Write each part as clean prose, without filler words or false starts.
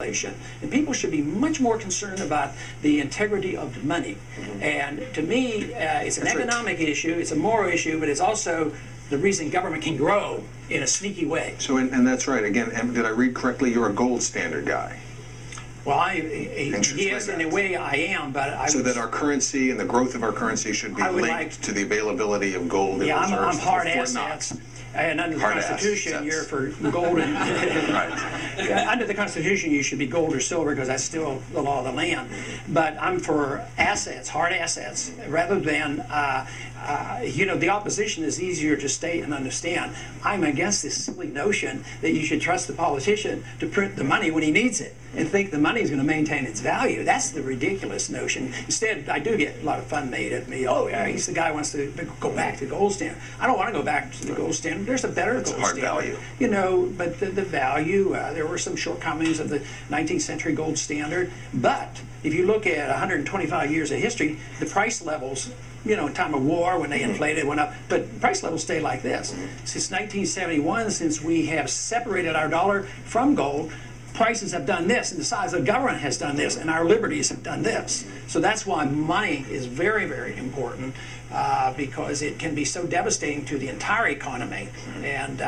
And people should be much more concerned about the integrity of the money. And to me, it's an economic issue, it's a moral issue, but it's also the reason government can grow in a sneaky way. So, and that's right. Again, did I read correctly? You're a gold standard guy. Well, yes, in a way I am, but I so that our currency and the growth of our currency should be linked to the availability of gold. Yeah, in I'm hard assets. And under the Constitution, you're for gold and right. Under the Constitution, you should be gold or silver because that's still the law of the land. But I'm for assets, hard assets, rather than you know, the opposition is easier to state and understand. I'm against this silly notion that you should trust the politician to print the money when he needs it and think the money is going to maintain its value. That's the ridiculous notion. Instead, I do get a lot of fun made at me. Oh, yeah, he's the guy who wants to go back to the gold standard. I don't want to go back to the gold standard. There's a better gold standard. It's hard value. You know, but the value, there were some shortcomings of the 19th century gold standard. But if you look at 125 years of history, the price levels, you know, in time of war, when they inflated, went up, but price levels stay like this. Since 1971, since we have separated our dollar from gold, prices have done this, and the size of government has done this, and our liberties have done this. So that's why money is very, very important, because it can be so devastating to the entire economy. And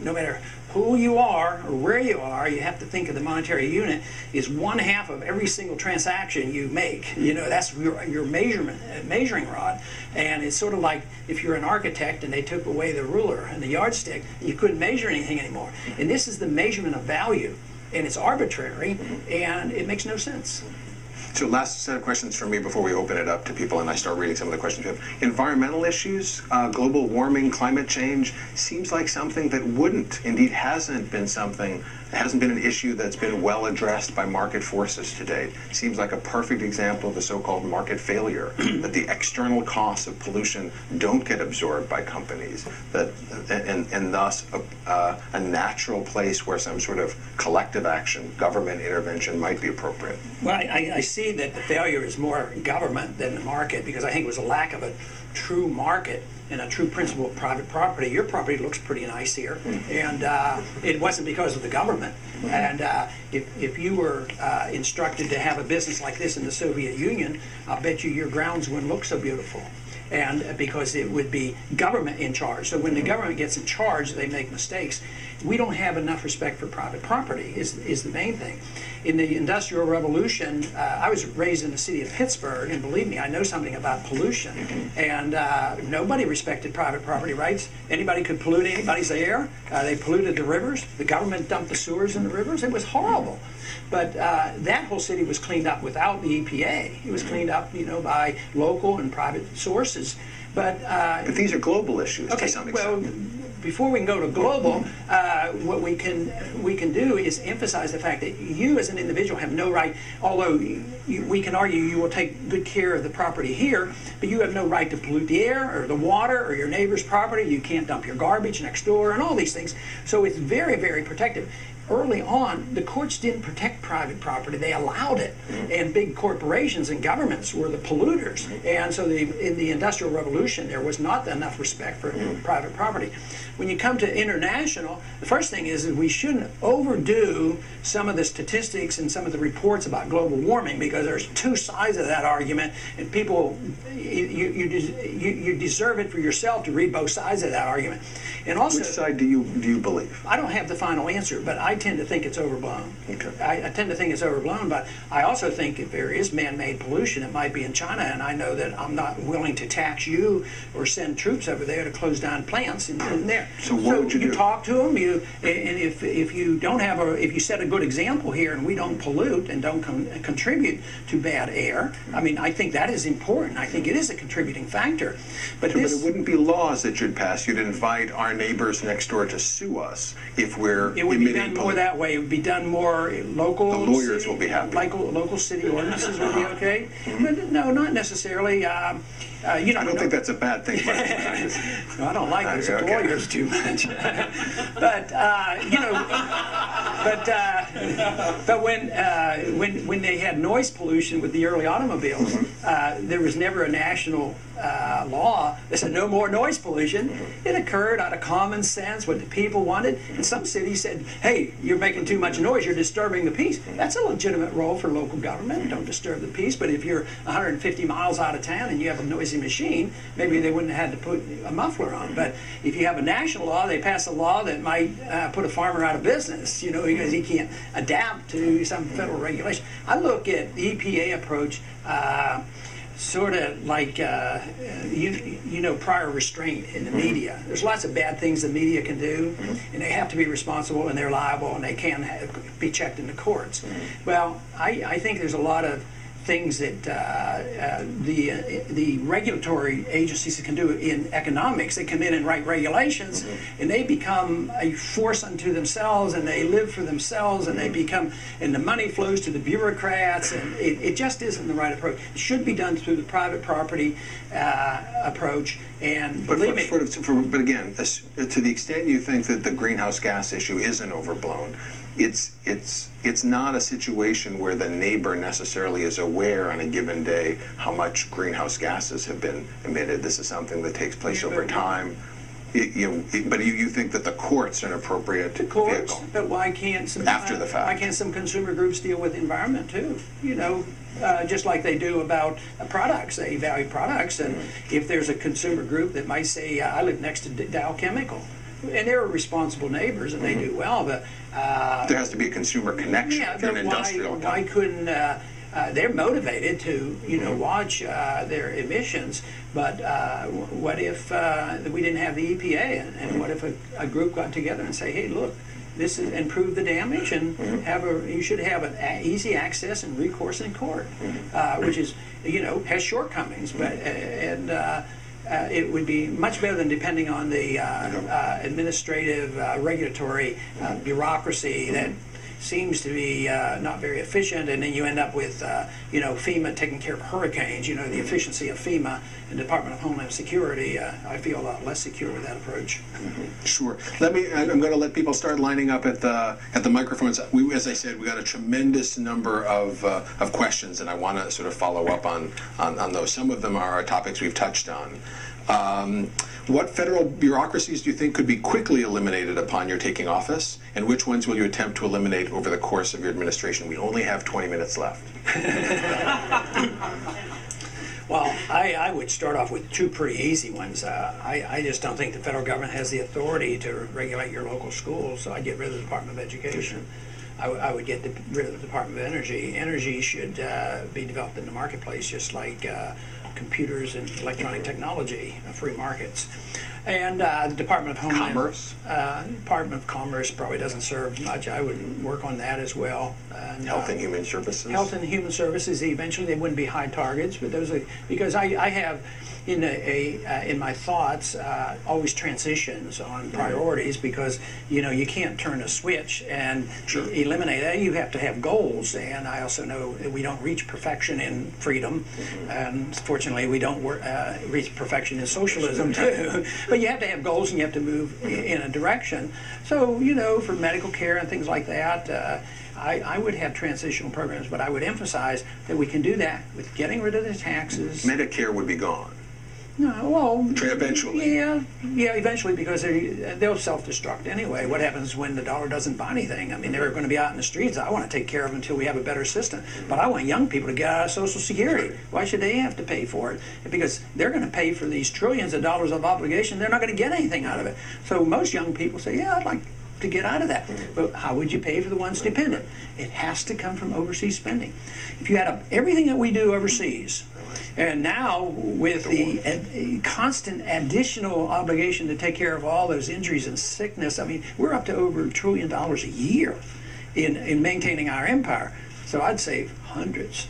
no matter who you are or where you are, you have to think of the monetary unit is 1/2 of every single transaction you make. You know, that's your measuring rod. And it's sort of like if you're an architect and they took away the ruler and the yardstick, you couldn't measure anything anymore. And this is the measurement of value. And it's arbitrary, and it makes no sense. So last set of questions from me before we open it up to people and I start reading some of the questions we have. Environmental issues, global warming, climate change, seems like something that wouldn't, indeed hasn't been something, hasn't been an issue that's been well addressed by market forces to date. Seems like a perfect example of the so-called market failure, that the external costs of pollution don't get absorbed by companies, that, and thus a natural place where some sort of collective action, government intervention might be appropriate. Well, I see that the failure is more government than the market, because I think it was a lack of a true market and a true principle of private property. Your property looks pretty nice here, and it wasn't because of the government. And if you were instructed to have a business like this in the Soviet Union, I bet you your grounds wouldn't look so beautiful. And because it would be government in charge. So when the government gets in charge, they make mistakes. We don't have enough respect for private property is the main thing. In the Industrial Revolution, I was raised in the city of Pittsburgh, and believe me, I know something about pollution. And nobody respected private property rights. Anybody could pollute anybody's air. They polluted the rivers. The government dumped the sewers in the rivers. It was horrible. But that whole city was cleaned up without the EPA. It was cleaned up, you know, by local and private sources. But these are global issues to some extent. Well, before we can go to global, what we can do is emphasize the fact that you as an individual have no right, although we can argue you will take good care of the property here, but you have no right to pollute the air or the water or your neighbor's property. You can't dump your garbage next door and all these things. So it's very, very protective. Early on, the courts didn't protect private property. They allowed it. And big corporations and governments were the polluters. And so in the Industrial Revolution, there was not enough respect for private property. When you come to international, the first thing is that we shouldn't overdo some of the statistics and some of the reports about global warming, because there's two sides of that argument, and people, you deserve it for yourself to read both sides of that argument. And also, which side do you believe? I don't have the final answer, but I tend to think it's overblown. Okay. I tend to think it's overblown, but I also think if there is man-made pollution, it might be in China, and I know that I'm not willing to tax you or send troops over there to close down plants in there. So what would you do? Talk to them, and if you don't have if you set a good example here, and we don't pollute and don't contribute to bad air, I mean, I think that is important. I think it is a contributing factor. But but it wouldn't be laws that you'd pass. You'd invite our neighbors next door to sue us if we're It would be done more that way. It would be done more local. The lawyers will be happy. Local city ordinances would be okay. But no, not necessarily. You know, I don't think that's a bad thing. No, I don't like those lawyers too much. But you know, but when they had noise pollution with the early automobiles, there was never a national law that said no more noise pollution. It occurred out of common sense, what the people wanted. And some cities said, hey, you're making too much noise, you're disturbing the peace. That's a legitimate role for local government. Don't disturb the peace. But if you're 150 miles out of town and you have a noisy machine, maybe they wouldn't have had to put a muffler on. But if you have a national law, they pass a law that might put a farmer out of business, because he can't adapt to some federal regulation. I look at the EPA approach sort of like prior restraint in the media. There's lots of bad things the media can do, and they have to be responsible, and they're liable, and they can be checked in the courts. Well, I think there's a lot of things that the regulatory agencies can do in economics. They come in and write regulations, and they become a force unto themselves, and they live for themselves, and and the money flows to the bureaucrats, and it just isn't the right approach. It should be done through the private property approach. And but again, to the extent you think that the greenhouse gas issue isn't overblown, it's not a situation where the neighbor necessarily is aware on a given day how much greenhouse gases have been emitted. This is something that takes place over time. But you think that the court's an appropriate vehicle? But why can't some after the fact? Why can't some consumer groups deal with the environment too? Just like they do about products. They value products, and if there's a consumer group that might say, I live next to Dow Chemical, and they're responsible neighbors, and they do well, but there has to be a consumer connection. Yeah, if you're an industrial why couldn't they're motivated to watch their emissions, but what if we didn't have the EPA, and what if a group got together and say, hey, look, this is, and prove the damage, and you should have an easy access and recourse in court, which is has shortcomings, but it would be much better than depending on the administrative regulatory bureaucracy that seems to be not very efficient, and then you end up with FEMA taking care of hurricanes. The efficiency of FEMA and Department of Homeland Security. I feel a lot less secure with that approach. Sure. I'm going to let people start lining up at the microphones. As I said, we got a tremendous number of questions, and I want to sort of follow up on those. Some of them are topics we've touched on. What federal bureaucracies do you think could be quickly eliminated upon your taking office, and which ones will you attempt to eliminate over the course of your administration? We only have 20 minutes left. Well, I would start off with two pretty easy ones. I just don't think the federal government has the authority to regulate your local schools, so I'd get rid of the Department of Education. I would get rid of the Department of Energy. Energy should be developed in the marketplace, just like computers and electronic technology, free markets. And the Department of Homeland Commerce. Department of Commerce probably doesn't serve much. I would work on that as well. And, Health and Human Services. Health and Human Services. Eventually, they wouldn't be high targets, but those are because I have in my thoughts always transitions on priorities, because you can't turn a switch and eliminate that. You have to have goals, and I also know that we don't reach perfection in freedom, and fortunately we don't reach perfection in socialism too. But you have to have goals, and you have to move in a direction. So for medical care and things like that, I would have transitional programs, but I would emphasize that we can do that with getting rid of the taxes. Medicare would be gone. No, well, eventually. Yeah, eventually, because they'll self-destruct anyway. What happens when the dollar doesn't buy anything? I mean, they're going to be out in the streets. I want to take care of them until we have a better system. But I want young people to get out of Social Security. Why should they have to pay for it? Because they're going to pay for these trillions of dollars of obligation. They're not going to get anything out of it. So most young people say, yeah, I'd like to get out of that. But how would you pay for the ones dependent? It has to come from overseas spending. If you add up everything that we do overseas, and now with the constant additional obligation to take care of all those injuries and sickness, I mean, we're up to over $1 trillion a year in maintaining our empire. So I'd save hundreds,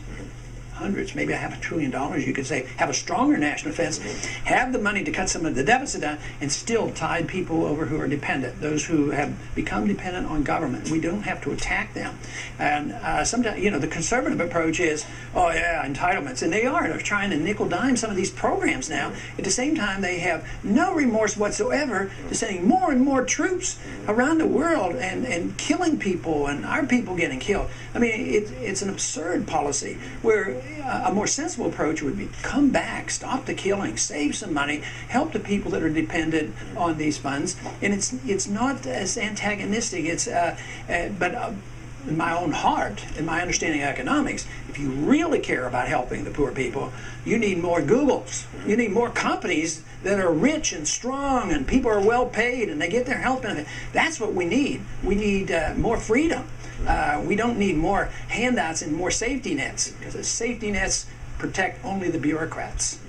maybe $500 billion. You could say, have a stronger national defense, have the money to cut some of the deficit down, and still tide people over who are dependent, those who have become dependent on government. We don't have to attack them. And sometimes, the conservative approach is, oh yeah, entitlements, and they are. They're trying to nickel dime some of these programs now. At the same time, they have no remorse whatsoever to sending more and more troops around the world and killing people, and our people getting killed. I mean, it's an absurd policy where a more sensible approach would be come back, stop the killing, save some money, help the people that are dependent on these funds. And it's not as antagonistic. But in my own heart, in my understanding of economics, if you really care about helping the poor people, you need more Googles. You need more companies that are rich and strong and people are well paid and they get their health benefit. That's what we need. We need more freedom. We don't need more handouts and more safety nets, because the safety nets protect only the bureaucrats.